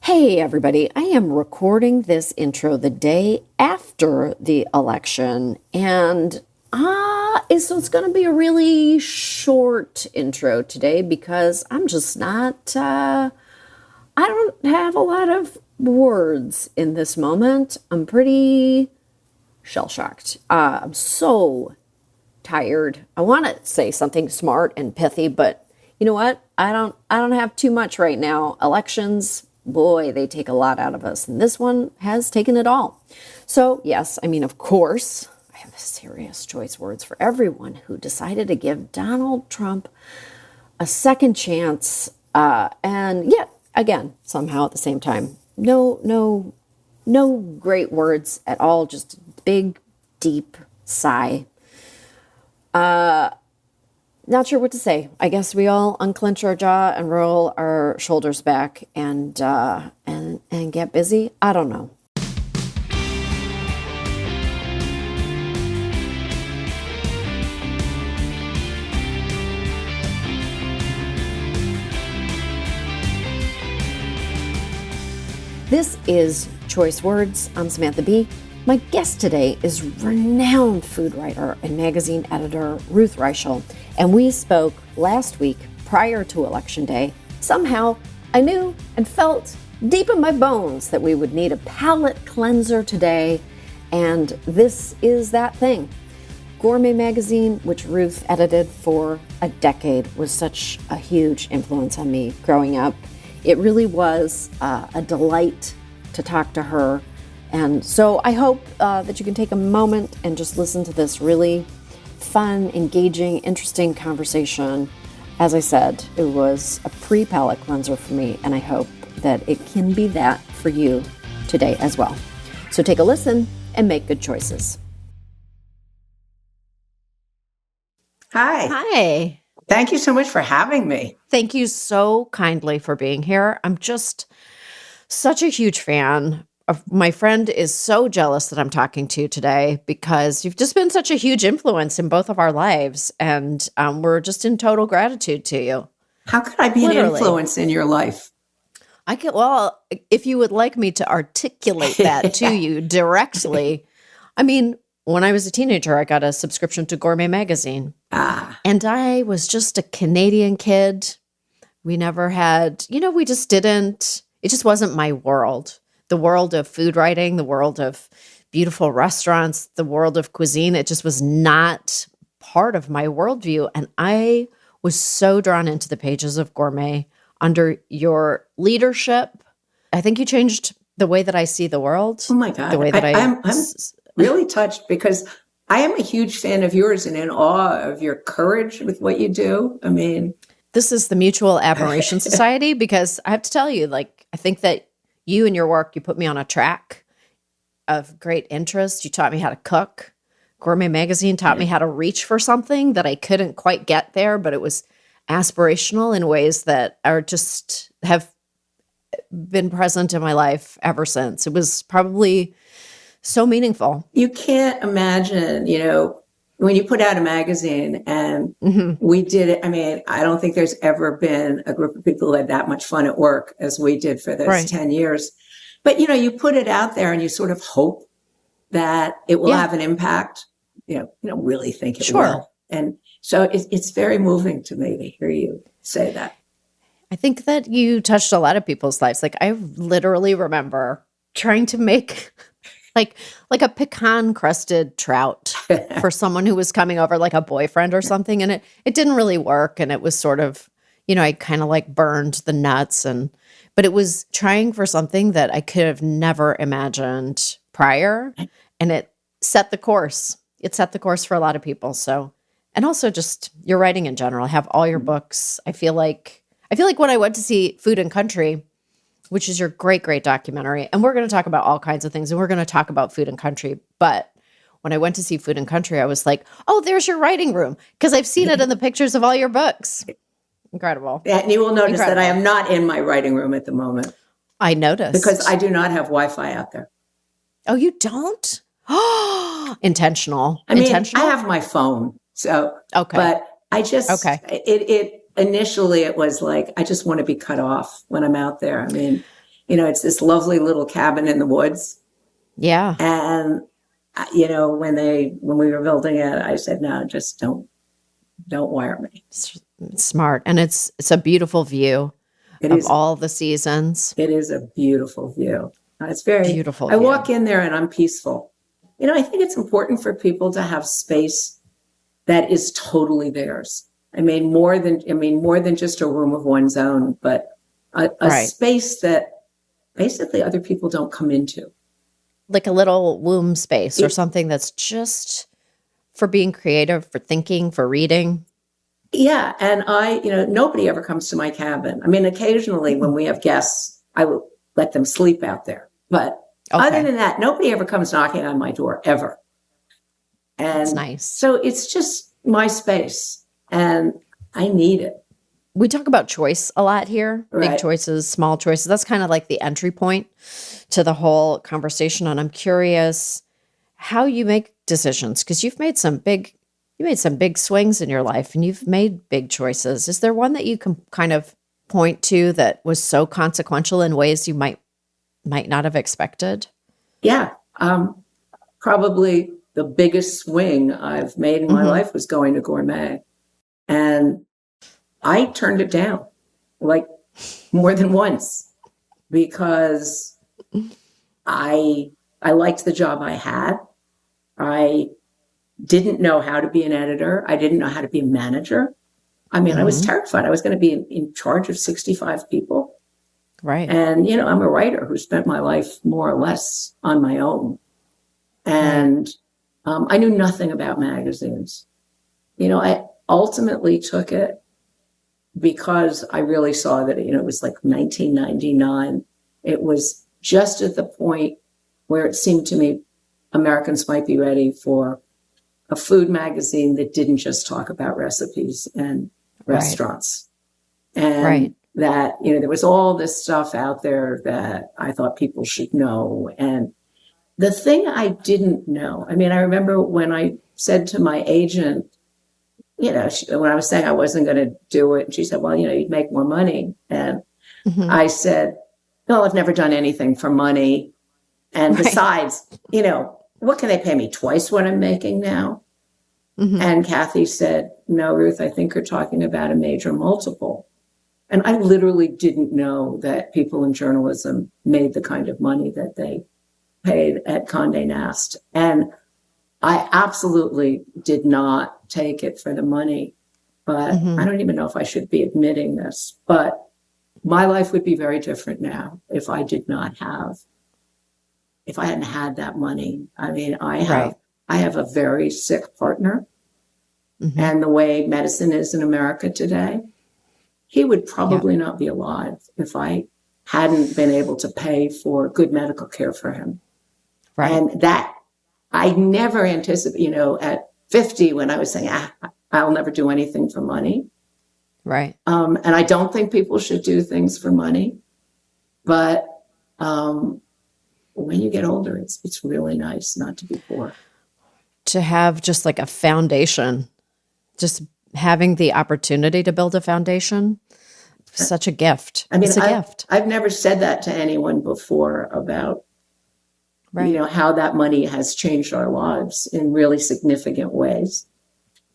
Hey, everybody. I am recording this intro the day after the election, and so it's going to be a really short intro today because I'm just not, I don't have a lot of words in this moment. I'm pretty shell-shocked. I'm so tired. I want to say something smart and pithy, but you know what? I don't have too much right now. Elections, boy, they take a lot out of us, and this one has taken it all. So yes, I mean, of course, I have serious choice words for everyone who decided to give Donald Trump a second chance, and yet again, somehow at the same time, no great words at all. Just big, deep sigh. Not sure what to say. I guess we all unclench our jaw and roll our shoulders back and get busy. I don't know. This is Choice Words. I'm Samantha Bee. My guest today is renowned food writer and magazine editor Ruth Reichl, and we spoke last week prior to Election Day. Somehow, I knew and felt deep in my bones that we would need a palate cleanser today, and this is that thing. Gourmet Magazine, which Ruth edited for a decade, was such a huge influence on me growing up. It really was a delight to talk to her. And so I hope that you can take a moment and just listen to this really fun, engaging, interesting conversation. As I said, it was a pre-palate cleanser for me, and I hope that it can be that for you today as well. So take a listen and make good choices. Hi. Hi. Thank you so much for having me. Thank you so kindly for being here. I'm just such a huge fan. My friend is so jealous that I'm talking to you today because you've just been such a huge influence in both of our lives, and we're just in total gratitude to you. How could I be an influence in your life? Well, if you would like me to articulate that to you directly, I mean, when I was a teenager, I got a subscription to Gourmet Magazine, and I was just a Canadian kid. We never had, we just didn't, it just wasn't my world. The world of food writing, the world of beautiful restaurants, the world of cuisine, it just was not part of my worldview. And I was so drawn into the pages of Gourmet under your leadership. I think you changed the way that I see the world. Oh my God. The way that I'm really touched because I am a huge fan of yours and in awe of your courage with what you do. I mean, this is the Mutual Admiration Society, because I have to tell you, I think that you and your work, you put me on a track of great interest. You taught me how to cook. Gourmet Magazine taught me how to reach for something that I couldn't quite get there, but it was aspirational in ways that are just have been present in my life ever since. It was probably so meaningful. You can't imagine, when you put out a magazine and we did it. I mean, I don't think there's ever been a group of people who had that much fun at work as we did for those 10 years. But, you put it out there and you sort of hope that it will have an impact. You don't really think it will. And so it's very moving to me to hear you say that. I think that you touched a lot of people's lives. I literally remember trying to make like a pecan-crusted trout for someone who was coming over, like a boyfriend or something, and it didn't really work, and it was sort of, I kind of burned the nuts, but it was trying for something that I could have never imagined prior, and it set the course. It set the course for a lot of people. So, and also just your writing in general. I have all your books. I feel like when I went to see Food and Country, which is your great, great documentary. And we're going to talk about all kinds of things, and we're going to talk about Food and Country. But when I went to see Food and Country, I was like, oh, there's your writing room, because I've seen it in the pictures of all your books. Incredible. And you will notice that I am not in my writing room at the moment. I noticed. Because I do not have Wi-Fi out there. Oh, you don't? Oh, intentional. I mean, intentional? I have my phone. So, okay. But I just, it initially it was like, I just want to be cut off when I'm out there. I mean, it's this lovely little cabin in the woods. Yeah. And, when we were building it, I said, no, just don't wire me. It's smart. And it's a beautiful view of all the seasons. It is a beautiful view. It's very beautiful. I walk in there and I'm peaceful. I think it's important for people to have space that is totally theirs. More than just a room of one's own, but a space that basically other people don't come into. Like a little womb space or something that's just for being creative, for thinking, for reading. Yeah. And nobody ever comes to my cabin. Occasionally when we have guests, I will let them sleep out there. But other than that, nobody ever comes knocking on my door, ever. And that's nice. So it's just my space and I need it. We talk about choice a lot here, big choices, small choices. That's kind of like the entry point to the whole conversation. And I'm curious how you make decisions, because you've made some big swings in your life and you've made big choices. Is there one that you can kind of point to that was so consequential in ways you might not have expected? Yeah. Probably the biggest swing I've made in my life was going to Gourmet. And I turned it down like more than once because I liked the job I had. I didn't know how to be an editor. I didn't know how to be a manager. I was terrified. I was going to be in charge of 65 people. Right. And, I'm a writer who spent my life more or less on my own. And I knew nothing about magazines. I ultimately took it because I really saw that, it was like 1999. It was just at the point where it seemed to me Americans might be ready for a food magazine that didn't just talk about recipes and restaurants. And that, there was all this stuff out there that I thought people should know. And the thing I didn't know, I remember when I said to my agent, when I was saying I wasn't going to do it, and she said, well, you'd make more money. And I said, no, I've never done anything for money. And besides, what can they pay me twice what I'm making now? And Kathy said, no, Ruth, I think you're talking about a major multiple. And I literally didn't know that people in journalism made the kind of money that they paid at Condé Nast. And I absolutely did not take it for the money, but I don't even know if I should be admitting this, but my life would be very different now if I hadn't had that money. I have a very sick partner, and the way medicine is in America today, he would probably not be alive if I hadn't been able to pay for good medical care for him. Right. And that I never anticipated, at 50 when I was saying, I'll never do anything for money. Right. And I don't think people should do things for money. But when you get older, it's really nice not to be poor. To have just like a foundation, just having the opportunity to build a foundation, such a gift. It's a gift. I've never said that to anyone before about, how that money has changed our lives in really significant ways.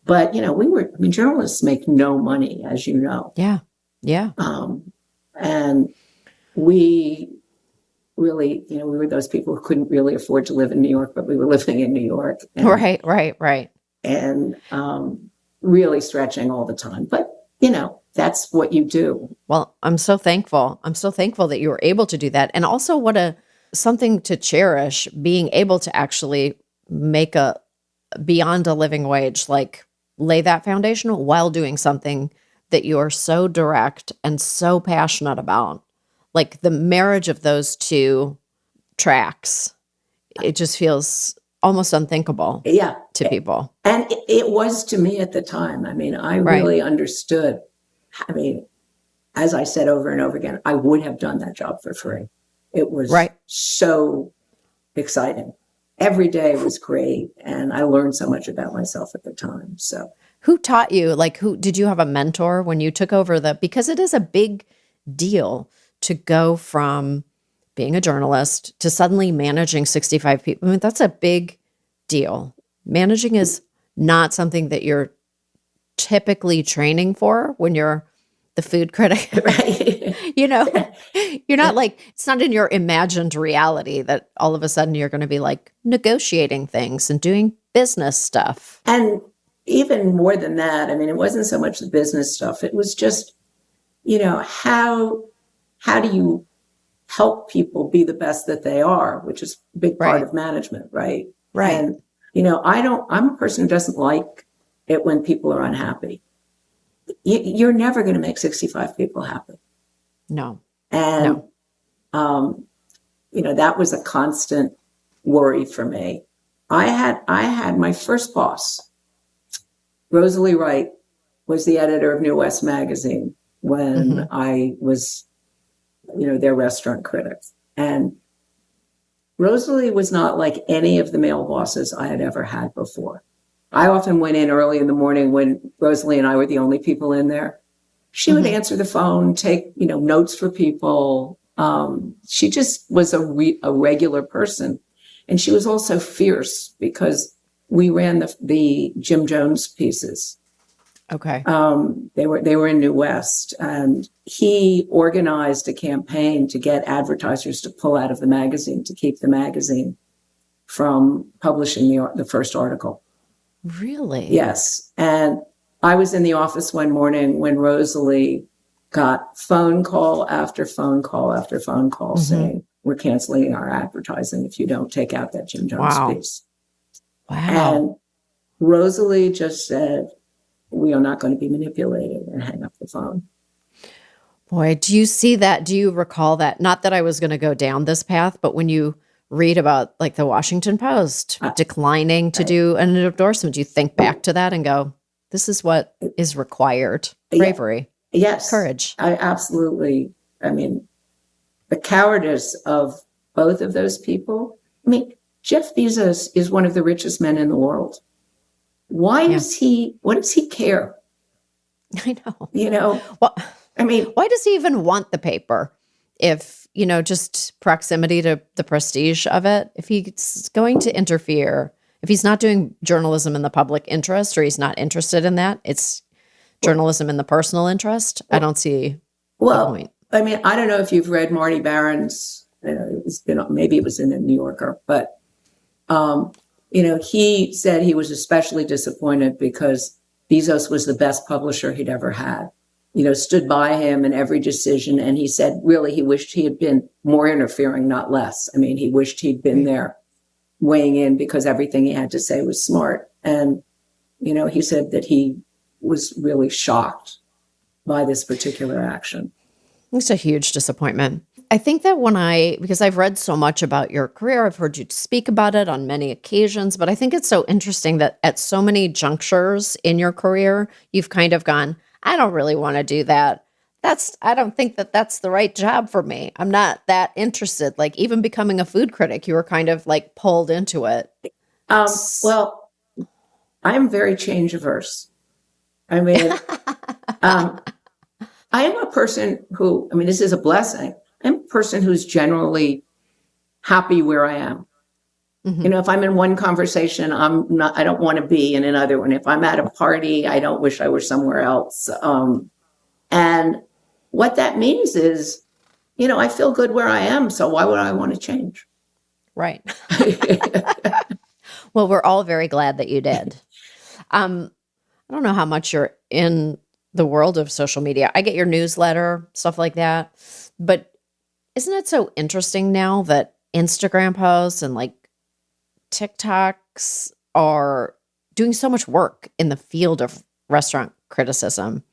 But, journalists make no money, as you know. Yeah. Yeah. And we really, we were those people who couldn't really afford to live in New York, but we were living in New York. And, right. And really stretching all the time. But, that's what you do. Well, I'm so thankful. I'm so thankful that you were able to do that. And also something to cherish, being able to actually make beyond a living wage, like lay that foundation while doing something that you're so direct and so passionate about. Like the marriage of those two tracks, it just feels almost unthinkable to people. And it was to me at the time. I really understood. As I said over and over again, I would have done that job for free. It was so exciting. Every day was great. And I learned so much about myself at the time. So who taught you, did you have a mentor when you took over because it is a big deal to go from being a journalist to suddenly managing 65 people. I mean, that's a big deal. Managing is not something that you're typically training for when you're the food critic. Right. You know, you're not like, it's not in your imagined reality that all of a sudden you're going to be like negotiating things and doing business stuff. And even more than that, I mean, it wasn't so much the business stuff. It was just, how do you help people be the best that they are, which is a big part of management, right? Right. And, I'm a person who doesn't like it when people are unhappy. You're never going to make 65 people happy. No. And, that was a constant worry for me. I had my first boss, Rosalie Wright, was the editor of New West Magazine when I was, their restaurant critic. And Rosalie was not like any of the male bosses I had ever had before. I often went in early in the morning when Rosalie and I were the only people in there. She would answer the phone, take, notes for people. She just was a regular person. And she was also fierce because we ran the Jim Jones pieces. Okay. They were in New West, and he organized a campaign to get advertisers to pull out of the magazine, to keep the magazine from publishing the first article. Really? Yes. And I was in the office one morning when Rosalie got phone call after phone call after phone call saying, we're canceling our advertising if you don't take out that Jim Jones piece. Wow. And Rosalie just said, we are not going to be manipulated, and hang up the phone. Boy, do you see that? Do you recall that? Not that I was going to go down this path, but when you read about like the Washington Post declining to do an endorsement, do you think back to that and go, this is what is required? Bravery. Yes. Courage. I absolutely. I mean, the cowardice of both of those people. I mean, Jeff Bezos is one of the richest men in the world. What does he care? I know. Well, I mean, why does he even want the paper? If, just proximity to the prestige of it, if he's going to interfere, if he's not doing journalism in the public interest, or he's not interested in that, it's journalism in the personal interest. I don't see the point. I mean, I don't know if you've read Marty Baron's, maybe it was in the New Yorker, but, he said he was especially disappointed because Bezos was the best publisher he'd ever had, stood by him in every decision. And he said, really, he wished he had been more interfering, not less. I mean, he wished he'd been there weighing in because everything he had to say was smart. And, he said that he was really shocked by this particular action. It's a huge disappointment. I think that because I've read so much about your career, I've heard you speak about it on many occasions, but I think it's so interesting that at so many junctures in your career, you've kind of gone, I don't really want to do that. I don't think that that's the right job for me. I'm not that interested. Like even becoming a food critic, you were kind of like pulled into it. Well, I'm very change averse. I mean, I am a person who, this is a blessing. I'm a person who's generally happy where I am. If I'm in one conversation, I don't want to be in another one. If I'm at a party, I don't wish I were somewhere else. And what that means is, I feel good where I am. So why would I want to change? Right. Well, we're all very glad that you did. I don't know how much you're in the world of social media. I get your newsletter, stuff like that. But isn't it so interesting now that Instagram posts and like TikToks are doing so much work in the field of restaurant criticism?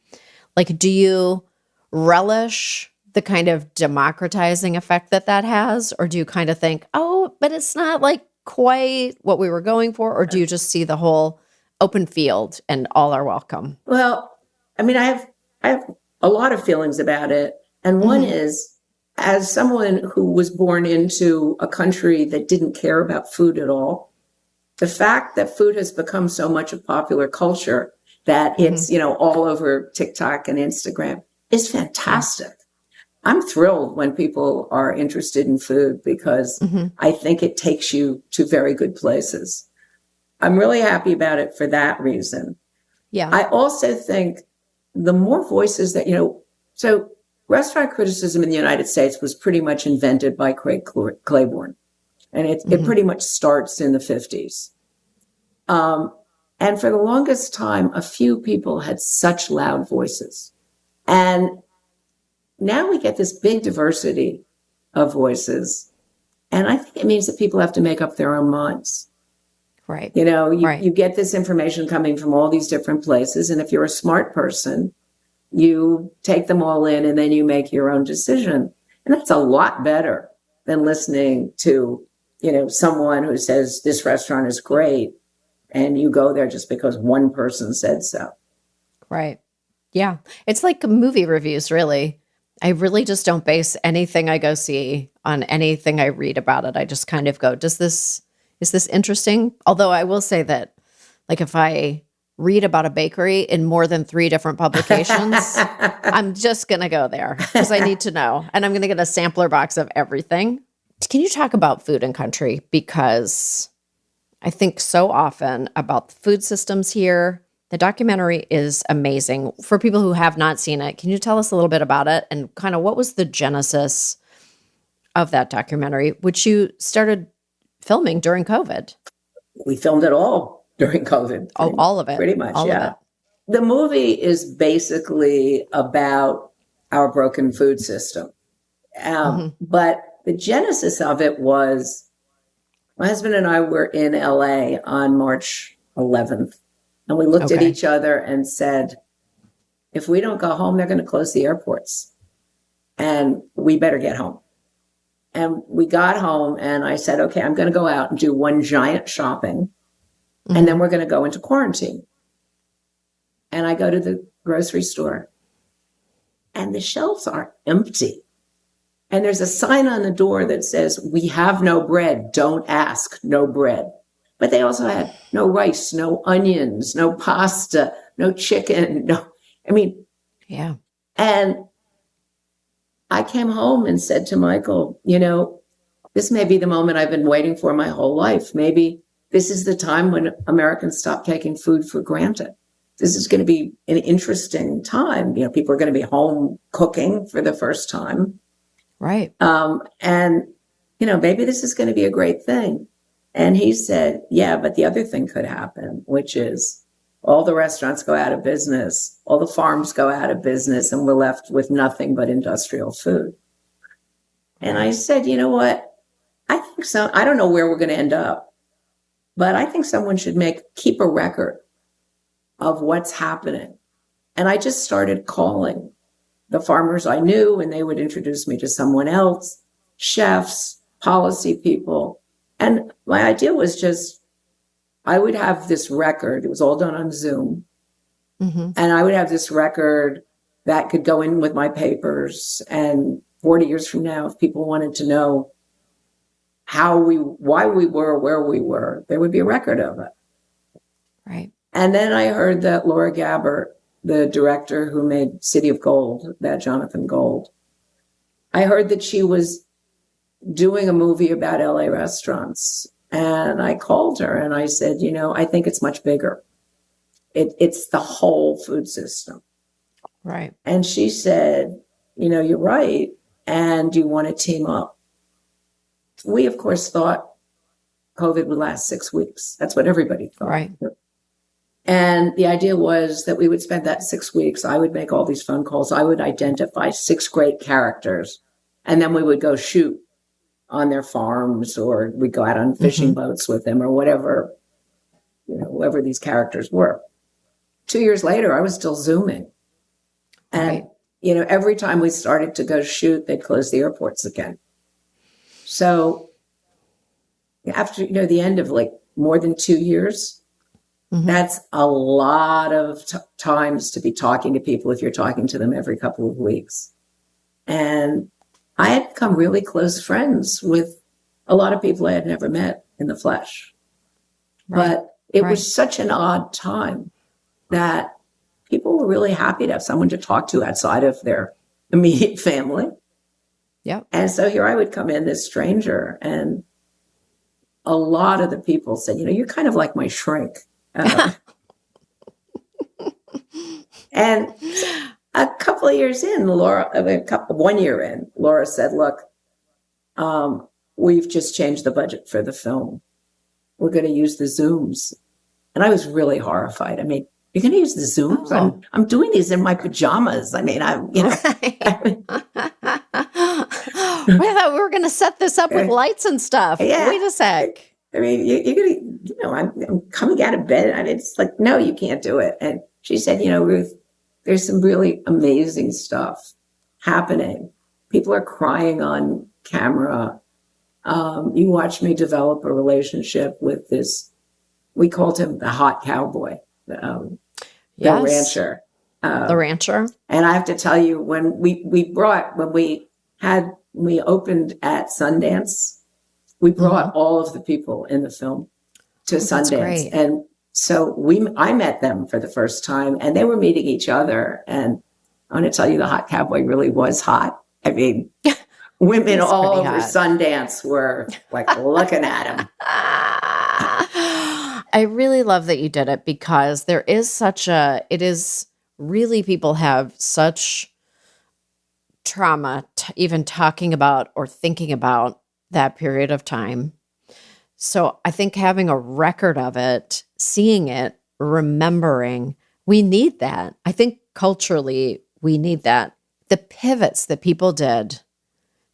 Like, do you relish the kind of democratizing effect that has? Or do you kind of think, oh, but it's not like quite what we were going for? Or do you just see the whole open field and all are welcome? Well, I have a lot of feelings about it. And one is, as someone who was born into a country that didn't care about food at all, the fact that food has become so much of popular culture that it's, all over TikTok and Instagram is fantastic. I'm thrilled when people are interested in food because I think it takes you to very good places. I'm really happy about it for that reason. Yeah. I also think the more voices that, so restaurant criticism in the United States was pretty much invented by Craig Claiborne. And it pretty much starts in the 50s. And for the longest time, a few people had such loud voices. And now we get this big diversity of voices. And I think it means that people have to make up their own minds. Right. You get this information coming from all these different places. And if you're a smart person, you take them all in and then you make your own decision. And that's a lot better than listening to, someone who says this restaurant is great and you go there just because one person said so. Right. Yeah. It's like movie reviews, really. I really just don't base anything I go see on anything I read about it. I just kind of go, is this interesting? Although I will say that, like, if I read about a bakery in more than 3 different publications, I'm just going to go there because I need to know. And I'm going to get a sampler box of everything. Can you talk about food and country? Because I think so often about the food systems here. The documentary is amazing. For people who have not seen it, can you tell us a little bit about it and kind of what was the genesis of that documentary, which you started filming during COVID? We filmed it all during COVID. All of it. Pretty much, all yeah. Of it. The movie is basically about our broken food system. But the genesis of it was my husband and I were in LA on March 11th. And we looked at each other and said, if we don't go home, they're going to close the airports. And we better get home. And we got home and I said, okay, I'm going to go out and do one giant shopping. And then we're going to go into quarantine. And I go to the grocery store and the shelves are empty. And there's a sign on the door that says, we have no bread. Don't ask, no bread. But they also had no rice, no onions, no pasta, no chicken, Yeah. And I came home and said to Michael, this may be the moment I've been waiting for my whole life. Maybe this is the time when Americans stop taking food for granted. This is going to be an interesting time. People are going to be home cooking for the first time. Right. And maybe this is going to be a great thing. And he said, yeah, but the other thing could happen, which is all the restaurants go out of business, all the farms go out of business, and we're left with nothing but industrial food. And I said, you know what? I think so. I don't know where we're going to end up, but I think someone should keep a record of what's happening. And I just started calling the farmers I knew, and they would introduce me to someone else, chefs, policy people. And my idea was just, I would have this record. It was all done on Zoom. And I would have this record that could go in with my papers. And 40 years from now, if people wanted to know why we were where we were, there would be a record of it. Right. And then I heard that Laura Gabbert, the director who made City of Gold, that Jonathan Gold, I heard that she was doing a movie about LA restaurants. And I called her and I said, I think it's much bigger. It's the whole food system. Right. And she said, you're right. And do you want to team up? We, of course, thought COVID would last 6 weeks. That's what everybody thought. Right. And the idea was that we would spend that 6 weeks. I would make all these phone calls. I would identify 6 great characters. And then we would go shoot on their farms, or we'd go out on fishing boats with them, or whatever, whoever these characters were. 2 years later, I was still Zooming. And, every time we started to go shoot, they'd close the airports again. So after, the end of more than 2 years, that's a lot of times to be talking to people if you're talking to them every couple of weeks. And I had become really close friends with a lot of people I had never met in the flesh. Right. But it was such an odd time that people were really happy to have someone to talk to outside of their immediate family. Yep. And so here I would come in, this stranger, and a lot of the people said, you're kind of like my shrink. And a couple of years in, 1 year in, Laura said, look, we've just changed the budget for the film. We're going to use the Zooms. And I was really horrified. I mean, you're going to use the Zooms? Oh. I'm doing these in my pajamas. I mean, Right. We thought we were going to set this up with lights and stuff. Yeah. Wait a sec. I mean, you're going to, I'm coming out of bed. I mean, it's like, no, you can't do it. And she said, Ruth, there's some really amazing stuff happening. People are crying on camera. You watch me develop a relationship with this, we called him the hot cowboy, the rancher. The rancher. And I have to tell you, when we opened at Sundance, we brought all of the people in the film to Sundance. And so I met them for the first time, and they were meeting each other. And I want to tell you, the hot cowboy really was hot. I mean, women all over Sundance were like looking at him. I really love that you did it, because there is really, people have such trauma, even talking about or thinking about that period of time. So I think having a record of it, seeing it, remembering, we need that. I think culturally we need that. The pivots that people did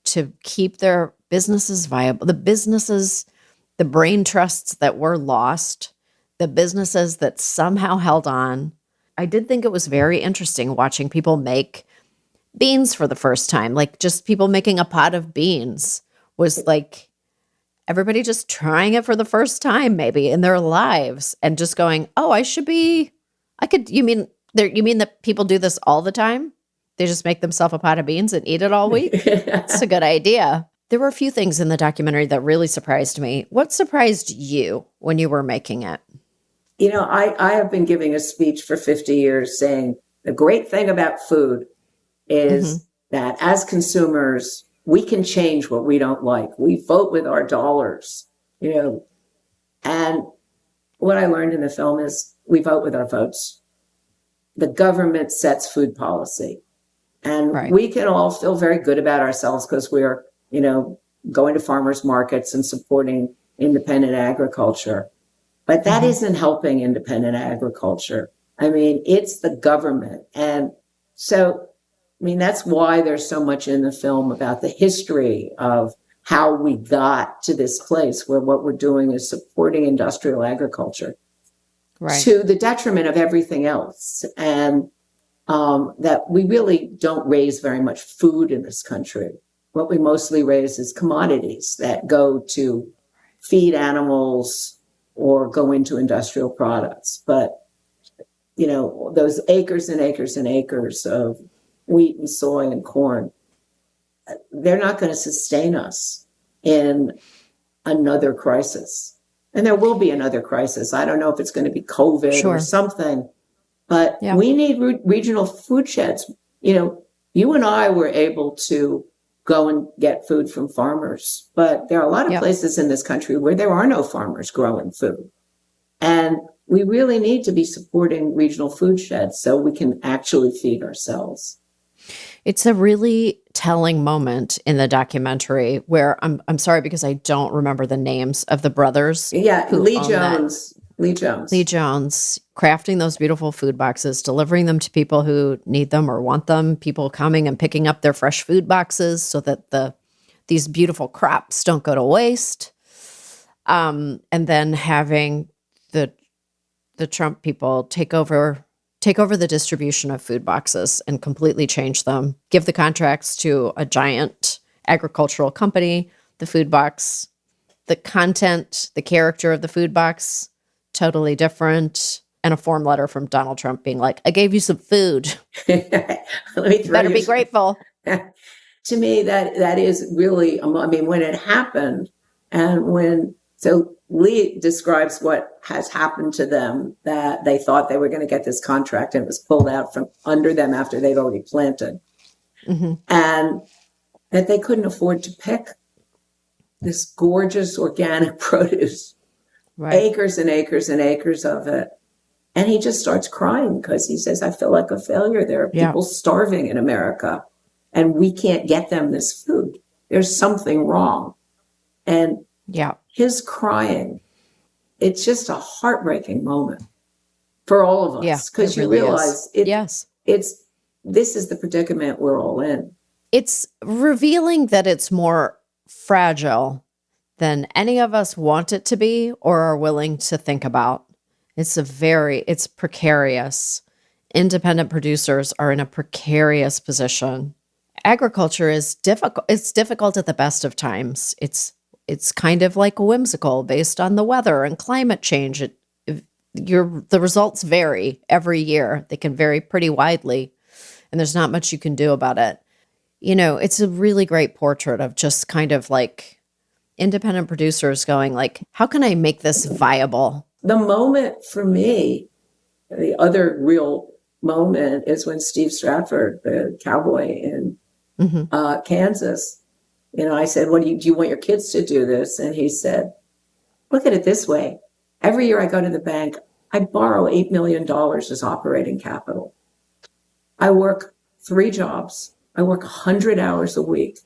to keep their businesses viable, the brain trusts that were lost, the businesses that somehow held on. I did think it was very interesting watching people make beans for the first time. Like, just people making a pot of beans was like everybody just trying it for the first time maybe in their lives and just going, oh, you mean that people do this all the time? They just make themselves a pot of beans and eat it all week? That's a good idea. There were a few things in the documentary that really surprised me. What surprised you when you were making it? I have been giving a speech for 50 years saying the great thing about food is that as consumers, we can change what we don't like. We vote with our dollars, and what I learned in the film is we vote with our votes. The government sets food policy, and we can all feel very good about ourselves because we're, going to farmers markets and supporting independent agriculture. But that isn't helping independent agriculture. I mean, it's the government. And so, that's why there's so much in the film about the history of how we got to this place where what we're doing is supporting industrial agriculture to the detriment of everything else. And that we really don't raise very much food in this country. What we mostly raise is commodities that go to feed animals or go into industrial products. But, those acres and acres and acres of wheat and soy and corn, they're not going to sustain us in another crisis. And there will be another crisis. I don't know if it's going to be COVID or something, but we need regional food sheds. You and I were able to go and get food from farmers, but there are a lot of places in this country where there are no farmers growing food. And we really need to be supporting regional food sheds so we can actually feed ourselves. It's a really telling moment in the documentary where I'm sorry because I don't remember the names of the brothers. Yeah, Lee Jones, crafting those beautiful food boxes, delivering them to people who need them or want them, people coming and picking up their fresh food boxes so that these beautiful crops don't go to waste. And then having the Trump people take over the distribution of food boxes and completely change them, give the contracts to a giant agricultural company, the food box, the content, the character of the food box, totally different, and a form letter from Donald Trump being like, I gave you some food. You better be grateful. To me, that is really, when it happened and so Lee describes what has happened to them, that they thought they were going to get this contract and it was pulled out from under them after they'd already planted. And that they couldn't afford to pick this gorgeous organic produce, acres and acres and acres of it. And he just starts crying because he says, I feel like a failure. There are people starving in America and we can't get them this food. There's something wrong. And his crying, it's just a heartbreaking moment for all of us, because you realize this is the predicament we're all in. It's revealing that it's more fragile than any of us want it to be or are willing to think about. It's precarious. Independent producers are in a precarious position. Agriculture is difficult. It's difficult at the best of times. It's kind of like whimsical based on the weather and climate change. The results vary every year. They can vary pretty widely, and there's not much you can do about it. It's a really great portrait of just kind of like independent producers going like, how can I make this viable? The moment for me, the other real moment is when Steve Stratford, the cowboy in Kansas, I said, do you want your kids to do this? And he said, look at it this way. Every year I go to the bank, I borrow $8 million as operating capital. I work 3 jobs. I work 100 hours a week.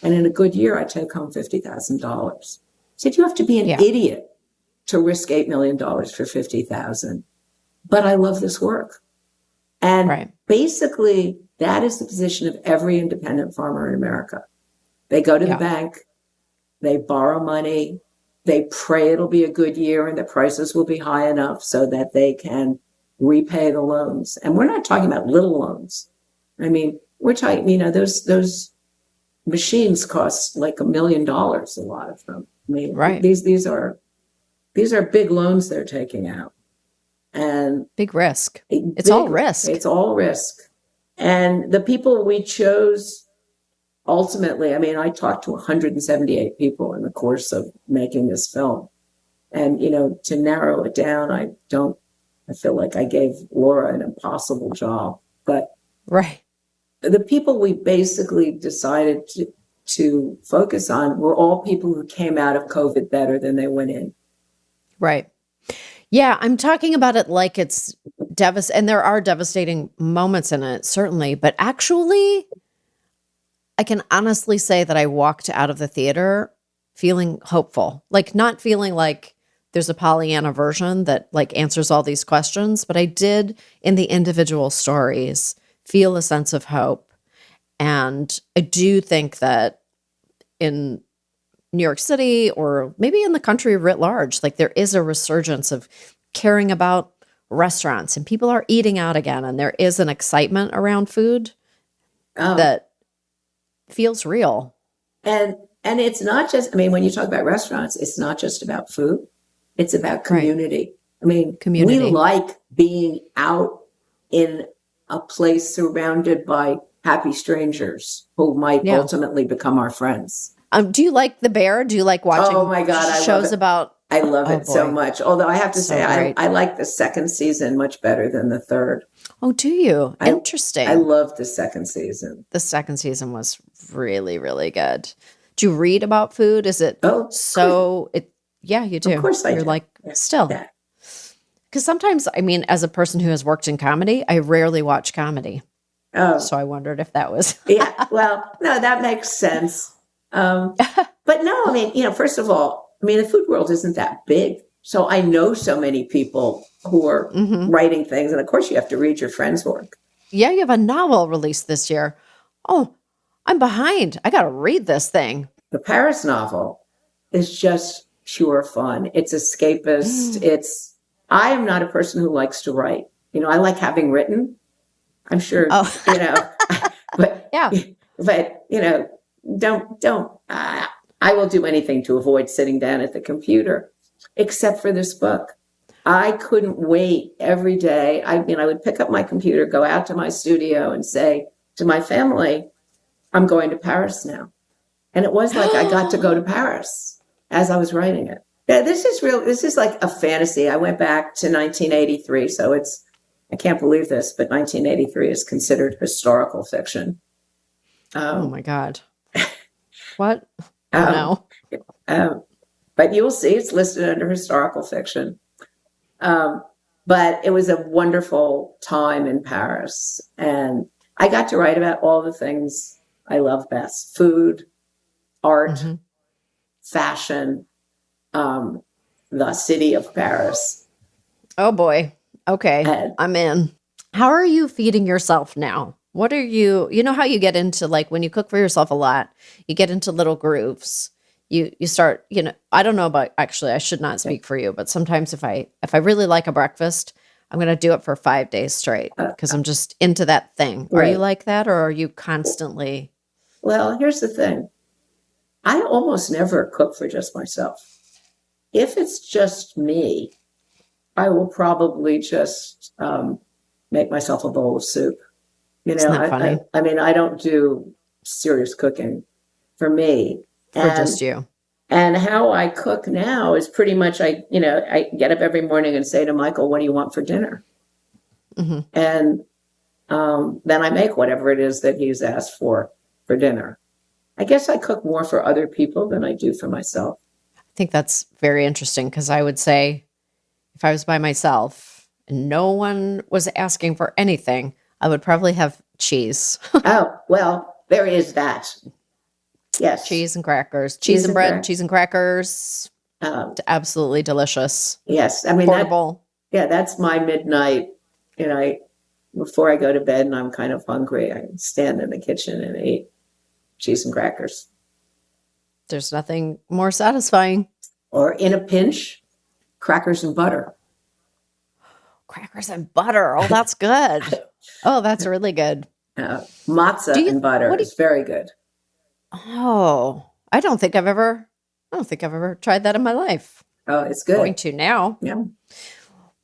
And in a good year, I take home $50,000. I said, you have to be an idiot to risk $8 million for $50,000. But I love this work. And basically, that is the position of every independent farmer in America. They go to the bank, they borrow money, they pray it'll be a good year and the prices will be high enough so that they can repay the loans. And we're not talking about little loans. I mean, we're talking, those machines cost like $1 million, a lot of them. I mean, these are big loans they're taking out. And big risk. It's all risk. It's all risk. And the people we chose, ultimately, I talked to 178 people in the course of making this film. And, to narrow it down, I feel like I gave Laura an impossible job. But the people we basically decided to focus on were all people who came out of COVID better than they went in. Right. Yeah, I'm talking about it like it's devastating, and there are devastating moments in it, certainly. But actually, I can honestly say that I walked out of the theater feeling hopeful, like not feeling like there's a Pollyanna version that like answers all these questions, but I did in the individual stories feel a sense of hope. And I do think that in New York City or maybe in the country writ large, like there is a resurgence of caring about restaurants and people are eating out again. And there is an excitement around food that feels real. And it's not just, when you talk about restaurants, it's not just about food. It's about community. We like being out in a place surrounded by happy strangers who might ultimately become our friends. Do you like The Bear? Do you like watching oh my God, shows about? I love it so much. Although I have to say, I like the second season much better than the third. Oh, do you? Interesting. I love the second season. The second season was really, really good. Do you read about food? Is it yeah, you do. Of course I do. You're like, still. Because sometimes, as a person who has worked in comedy, I rarely watch comedy. Oh. So I wondered if that was. Well, no, that makes sense. But no, first of all, the food world isn't that big. So I know so many people who are writing things. And of course you have to read your friends' work. Yeah, you have a novel released this year. Oh, I'm behind. I got to read this thing. The Paris novel is just pure fun. It's escapist. I am not a person who likes to write. I like having written. I'm sure, but yeah, but don't, I will do anything to avoid sitting down at the computer, except for this book. I couldn't wait every day. I would pick up my computer, go out to my studio and say to my family, I'm going to Paris now. And it was like I got to go to Paris as I was writing it. Yeah, this is like a fantasy. I went back to 1983. So I can't believe this, but 1983 is considered historical fiction. Oh my God. What? Oh, Um, no. but you'll see it's listed under historical fiction. But it was a wonderful time in Paris. And I got to write about all the things I love best: food, art, fashion, the city of Paris. Oh, boy. Okay. And I'm in. How are you feeding yourself now? What are you know how you get into, like, when you cook for yourself a lot, you get into little grooves. You start, I don't know about, actually, I should not speak for you, but sometimes if I really like a breakfast, I'm going to do it for 5 days straight because I'm just into that thing. Are you like that, or are you constantly? Well, here's the thing. I almost never cook for just myself. If it's just me, I will probably just make myself a bowl of soup. Isn't that funny? I mean, I don't do serious cooking for me. For just you. And how I cook now is pretty much, I get up every morning and say to Michael, what do you want for dinner? And then I make whatever it is that he's asked for dinner. I guess I cook more for other people than I do for myself. I think that's very interesting, because I would say if I was by myself and no one was asking for anything, I would probably have cheese. Oh, well, there is that. Yes. Cheese and crackers. Cheese and bread, cheese and crackers. Absolutely delicious. Yes. I mean, portable. That's my midnight. Before I go to bed and I'm kind of hungry, I stand in the kitchen and eat cheese and crackers. There's nothing more satisfying. Or in a pinch, crackers and butter. Crackers and butter. Oh, that's good. Oh, that's really good. Matzah and butter is very good. Oh, I don't think I've ever tried that in my life. Oh, it's good. Going to now. Yeah.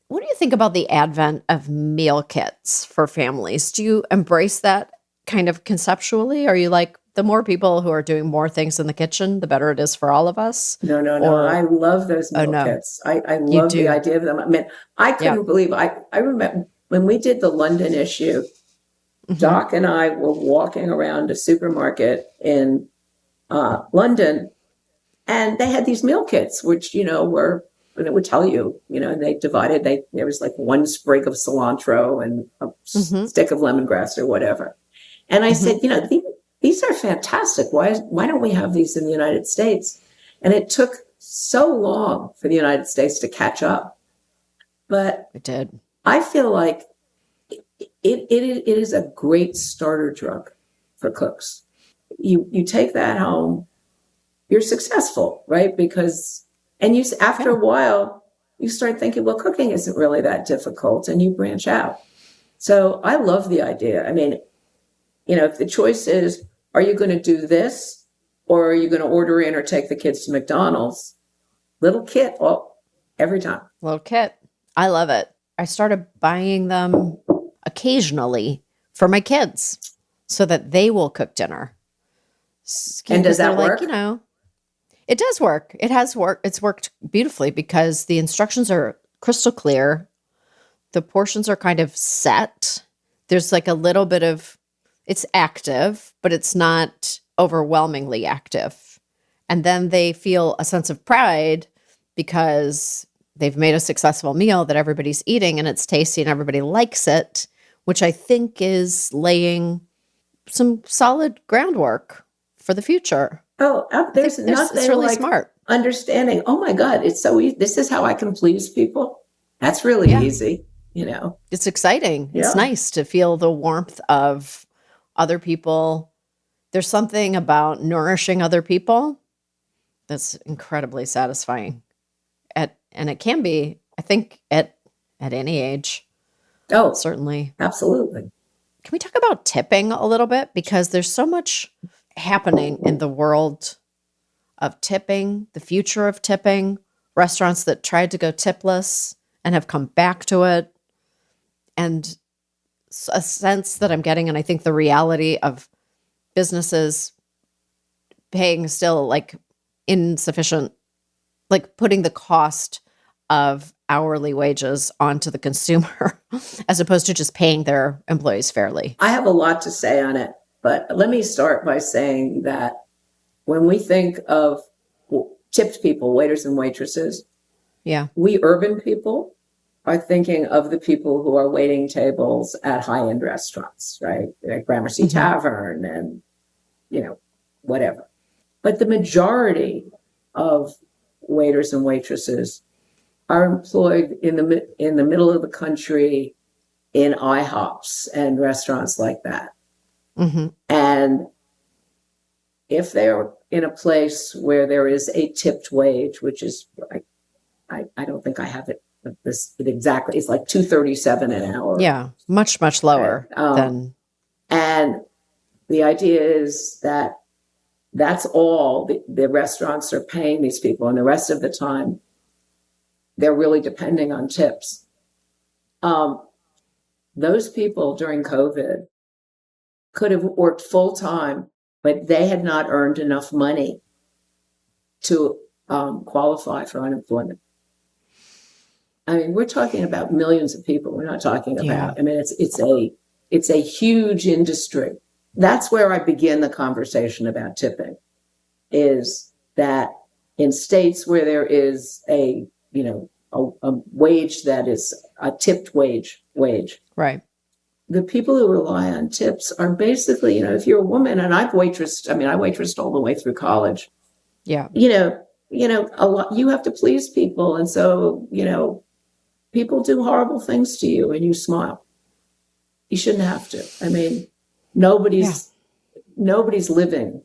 What do you think about the advent of meal kits for families? Do you embrace that kind of conceptually? Are you like, the more people who are doing more things in the kitchen, the better it is for all of us? No. I love those meal kits. I love the idea of them. I mean, I couldn't believe, I remember when we did the London issue, Doc and I were walking around a supermarket in London, and they had these meal kits, which, were, and it would tell you, and they divided, there was like one sprig of cilantro and a stick of lemongrass or whatever. And I said, these are fantastic. Why don't we have these in the United States? And it took so long for the United States to catch up. But it did. I feel like it is a great starter drug for cooks. You take that home, you're successful, right? Because, and after a while, you start thinking, well, cooking isn't really that difficult, and you branch out. So I love the idea. I mean, if the choice is, are you going to do this, or are you going to order in or take the kids to McDonald's? Little kit, every time. Little kit. I love it. I started buying them occasionally for my kids so that they will cook dinner. And does that work? It does work. It has worked. It's worked beautifully because the instructions are crystal clear. The portions are kind of set. There's like a little bit of, it's active, but it's not overwhelmingly active. And then they feel a sense of pride because they've made a successful meal that everybody's eating and it's tasty and everybody likes it, which I think is laying some solid groundwork for the future. Oh, there's nothing it's really like smart. Understanding, oh my God, it's so easy. This is how I can please people. That's really easy, It's exciting. Yeah. It's nice to feel the warmth of other people. There's something about nourishing other people that's incredibly satisfying. And it can be, I think, at any age. Oh, certainly. Absolutely. Can we talk about tipping a little bit? Because there's so much happening in the world of tipping, the future of tipping, restaurants that tried to go tipless and have come back to it. And a sense that I'm getting, and I think the reality of businesses paying still like insufficient, like putting the cost of hourly wages onto the consumer as opposed to just paying their employees fairly. I have a lot to say on it, but let me start by saying that when we think of tipped people, waiters and waitresses, we urban people are thinking of the people who are waiting tables at high-end restaurants, right? Like Gramercy Tavern and, whatever. But the majority of waiters and waitresses are employed in the middle of the country in IHOPs and restaurants like that. And if they're in a place where there is a tipped wage, which is, I don't think I have it exactly, it's like $2.37 an hour. Yeah, much lower than. And the idea is that that's all the restaurants are paying these people, and the rest of the time they're really depending on tips. Those people during COVID could have worked full time, but they had not earned enough money to qualify for unemployment. I mean, we're talking about millions of people. We're not talking about, I mean, it's a huge industry. That's where I begin the conversation about tipping, is that in states where there is a wage that is a tipped wage. Right. The people who rely on tips are basically, if you're a woman, and I waitressed all the way through college. Yeah. A lot, you have to please people. And so, people do horrible things to you and you smile. You shouldn't have to. I mean, nobody's living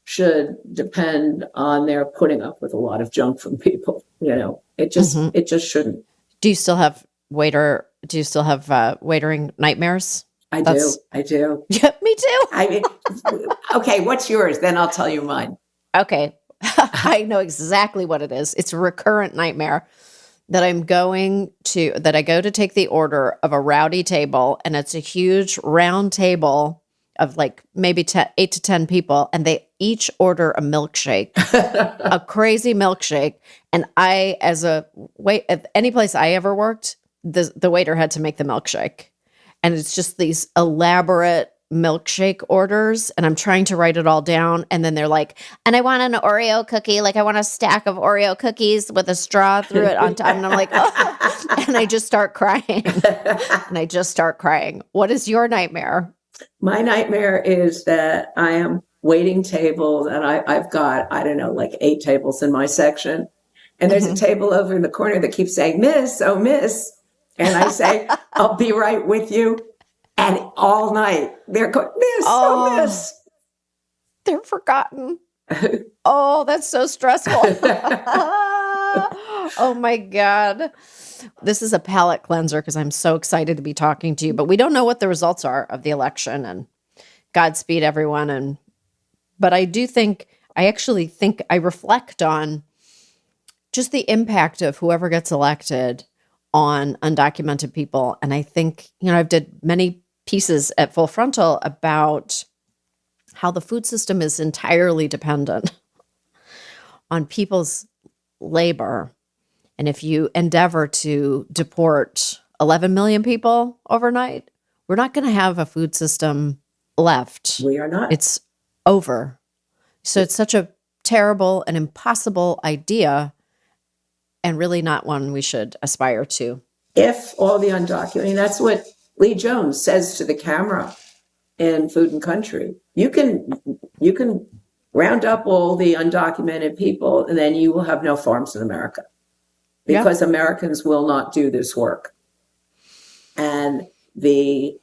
should depend on their putting up with a lot of junk from people. It just shouldn't. Do you still have waitering nightmares? I do. Yeah, me too. I mean, okay, what's yours? Then I'll tell you mine. Okay. I know exactly what it is. It's a recurrent nightmare that I go to take the order of a rowdy table, and it's a huge round table of like maybe 8 to 10 people, and they each order a milkshake, a crazy milkshake. And I, at any place I ever worked, the waiter had to make the milkshake. And it's just these elaborate milkshake orders, and I'm trying to write it all down, and then they're like, and I want an Oreo cookie, like I want a stack of Oreo cookies with a straw through it on top, and I'm like, oh, and I just start crying. What is your nightmare? My nightmare is that I am waiting tables, and I've got, I don't know, like 8 tables in my section, and there's a table over in the corner that keeps saying, Miss, oh, Miss, and I say, I'll be right with you. And all night they're going, Miss, Miss. They're forgotten. Oh, that's so stressful. Oh my God. This is a palate cleanser because I'm so excited to be talking to you, but we don't know what the results are of the election, and Godspeed everyone. But I actually think I reflect on just the impact of whoever gets elected on undocumented people. And I think, I've did many pieces at Full Frontal about how the food system is entirely dependent on people's labor. And if you endeavor to deport 11 million people overnight, we're not going to have a food system left. We are not. It's over. So it's such a terrible and impossible idea, and really not one we should aspire to. If all the undocumented, that's what Lee Jones says to the camera in Food and Country. You can round up all the undocumented people, and then you will have no farms in America, because Americans will not do this work. And the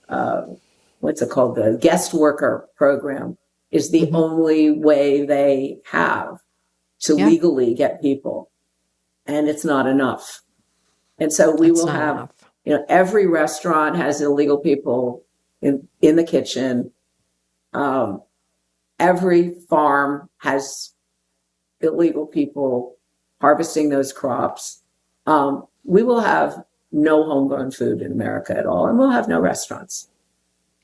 what's it called? The guest worker program is the only way they have to legally get people. And it's not enough. And so we will have, every restaurant has illegal people in the kitchen. Every farm has illegal people harvesting those crops. We will have no homegrown food in America at all, and we'll have no restaurants.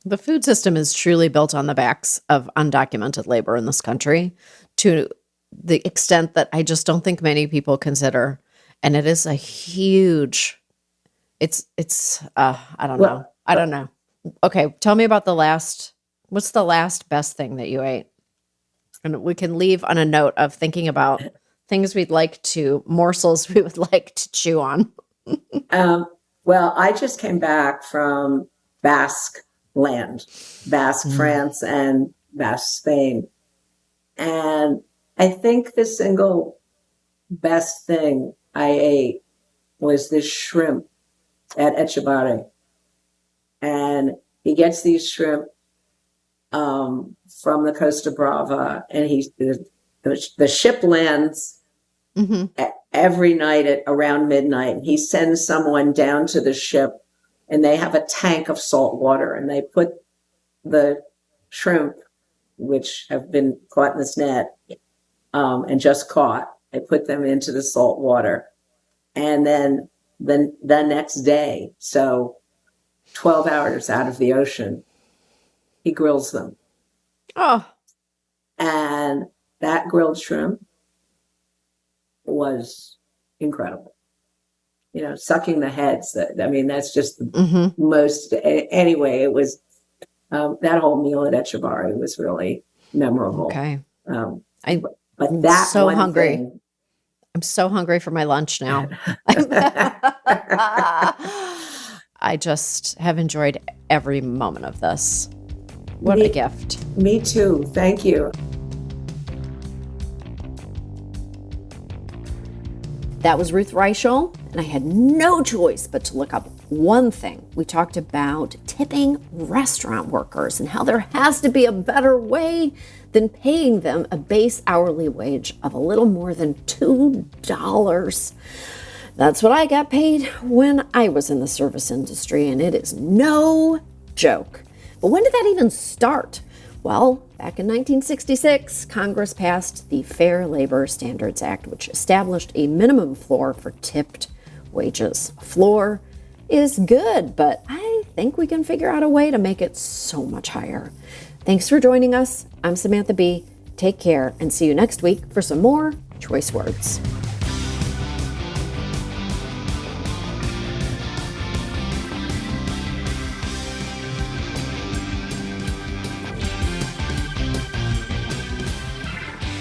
The food system is truly built on the backs of undocumented labor in this country, to the extent that I just don't think many people consider. And it is a huge, I don't know. Okay. Tell me about what's the last best thing that you ate? And we can leave on a note of thinking about morsels we would like to chew on. Well, I just came back from Basque land, Basque France and Basque Spain. And I think the single best thing I ate was this shrimp at Etxebarri. And he gets these shrimp from the Costa Brava, and the ship lands every night at around midnight. He sends someone down to the ship, and they have a tank of salt water, and they put the shrimp, which have been caught in this net and just caught, they put them into the salt water. And then the next day, so 12 hours out of the ocean, he grills them. Oh. And that grilled shrimp was incredible. Sucking the heads. That's just the most. Anyway, it was that whole meal at Etxebarri was really memorable. Okay. I'm so hungry. I'm so hungry for my lunch now. I just have enjoyed every moment of this. What a gift. Me too. Thank you. That was Ruth Reichl, and I had no choice but to look up one thing. We talked about tipping restaurant workers and how there has to be a better way than paying them a base hourly wage of a little more than $2. That's what I got paid when I was in the service industry, and it is no joke. But when did that even start? Well, back in 1966, Congress passed the Fair Labor Standards Act, which established a minimum floor for tipped wages. A floor is good, but I think we can figure out a way to make it so much higher. Thanks for joining us. I'm Samantha Bee. Take care and see you next week for some more Choice Words.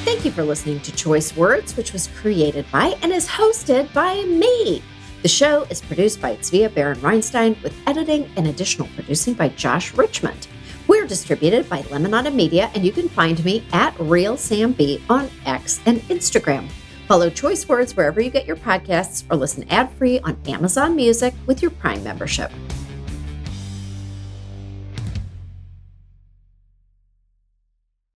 Thank you for listening to Choice Words, which was created by and is hosted by me. The show is produced by Tzvia Baron-Reinstein with editing and additional producing by Josh Richmond. We're distributed by Lemonada Media, and you can find me at RealSamB on X and Instagram. Follow Choice Words wherever you get your podcasts or listen ad-free on Amazon Music with your Prime membership.